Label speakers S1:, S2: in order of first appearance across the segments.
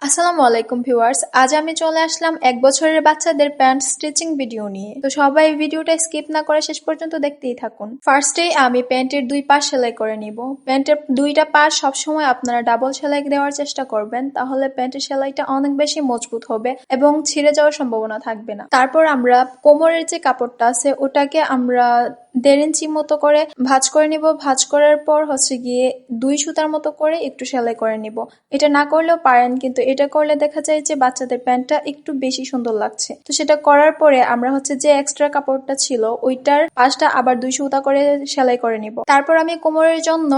S1: আসসালামু আলাইকুম ভিউয়ার্স, আজ আমি চলে আসলাম 1 বছরের বাচ্চাদের প্যান্ট স্টিচিং ভিডিও নিয়ে। তো সবাই ভিডিওটা স্কিপ না করে শেষ পর্যন্ত দেখতেই থাকুন। ফার্স্টেই আমি প্যান্টের 2 পাশ সেলাই করে নিব। প্যান্টের 2টা পাশ সবসময় আপনারা ডাবল সেলাই দেওয়ার চেষ্টা করবেন, তাহলে প্যান্টের সেলাইটা অনেক বেশি মজবুত হবে এবং ছিঁড়ে যাওয়ার সম্ভাবনা থাকবে না। তারপর আমরা কোমরের যে কাপড়টা আছে ওটাকে আমরা 1.5 ইঞ্চি মতো করে ভাঁজ করে নিব। ভাঁজ করার পর গিয়ে 2 সুতার মতো করে একটু সেলাই করে নিব। এটা না করলেও পারেন, কিন্তু এটা করলে দেখা যায় যে বাচ্চাদের প্যান্টটা একটু বেশি সুন্দর লাগছে। তো সেটা করার পরে আমরা যে এক্সট্রা কাপড়টা ছিল ওইটার পাশটা আবার 2 সুতা করে সেলাই করে নিব। তারপর আমি কোমরের জন্য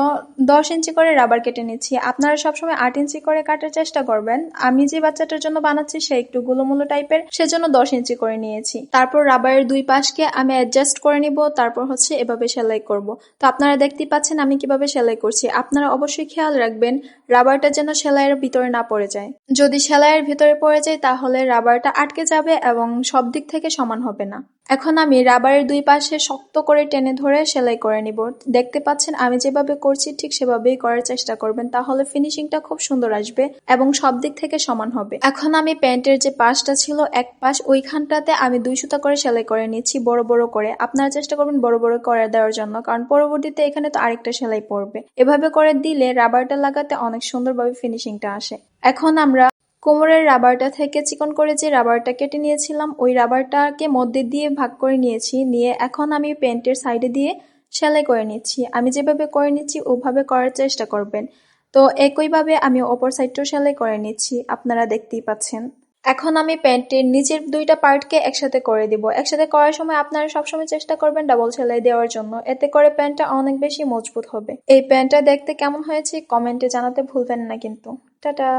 S1: 10 ইঞ্চি করে রাবার কেটে নিচ্ছি। আপনারা সবসময় 8 ইঞ্চি করে কাটার চেষ্টা করবেন। আমি যে বাচ্চাটার জন্য বানাচ্ছি সে একটু গোলমোলো টাইপের, সেজন্য 10 ইঞ্চি করে নিয়েছি। তারপর রাবারের 2 পাশকে আমি অ্যাডজাস্ট করে নিব। তারপর এভাবে সেলাই করব। তো আপনারা দেখতেই পাচ্ছেন আমি কিভাবে সেলাই করছি। আপনারা অবশ্যই খেয়াল রাখবেন রাবারটা যেন সেলাইয়ের ভিতরে না পড়ে যায়। যদি সেলাইয়ের ভিতরে পড়ে যায় তাহলে রাবারটা আটকে যাবে এবং সব দিক থেকে সমান হবে না। এখন আমি রাবারের 2 পাশে শক্ত করে টেনে ধরে সেলাই করে নিব। দেখতে পাচ্ছেন আমি যেভাবে করছি ঠিক সেভাবেই করার চেষ্টা করবেন, তাহলে ফিনিশিংটা খুব সুন্দর আসবে এবং সব দিক থেকে সমান হবে। এখন আমি প্যান্টের যে পাশটা ছিল এক পাশ, ওইখানটাতে আমি 2 সুতা করে সেলাই করে নিচ্ছি বড় বড় করে। আপনারা চেষ্টা করবেন বড় বড় করে দেওয়ার জন্য, কারণ পরবর্তীতে এখানে তো আরেকটা সেলাই পড়বে। এভাবে করে দিলে রাবারটা লাগাতে অনেক সুন্দরভাবে ফিনিশিংটা আসে। এখন আমরা কোমরের রাবারটা থেকে চিকন করে যে রাবারটা কেটে নিয়েছিলাম ওই রাবারটাকে মধ্যে দিয়ে ভাগ করে নিয়েছি। নিয়ে এখন আমি প্যান্টের সাইডে দিয়ে সেলাই করে নিচ্ছি। আমি যেভাবে করে নিচ্ছি ওভাবে করার চেষ্টা করবেন। তো একইভাবে আমি অপর সাইডটাও সেলাই করে নিচ্ছি, আপনারা দেখতেই পাচ্ছেন। এখন আমি প্যান্টের নিচের 2টা পার্টকে একসাথে করে দিব। একসাথে করার সময় আপনারা সবসময় চেষ্টা করবেন ডাবল সেলাই দেওয়ার জন্য, এতে করে প্যান্টটা অনেক বেশি মজবুত হবে। এই প্যান্টটা দেখতে কেমন হয়েছে কমেন্টে জানাতে ভুলবেন না কিন্তু। টাটা।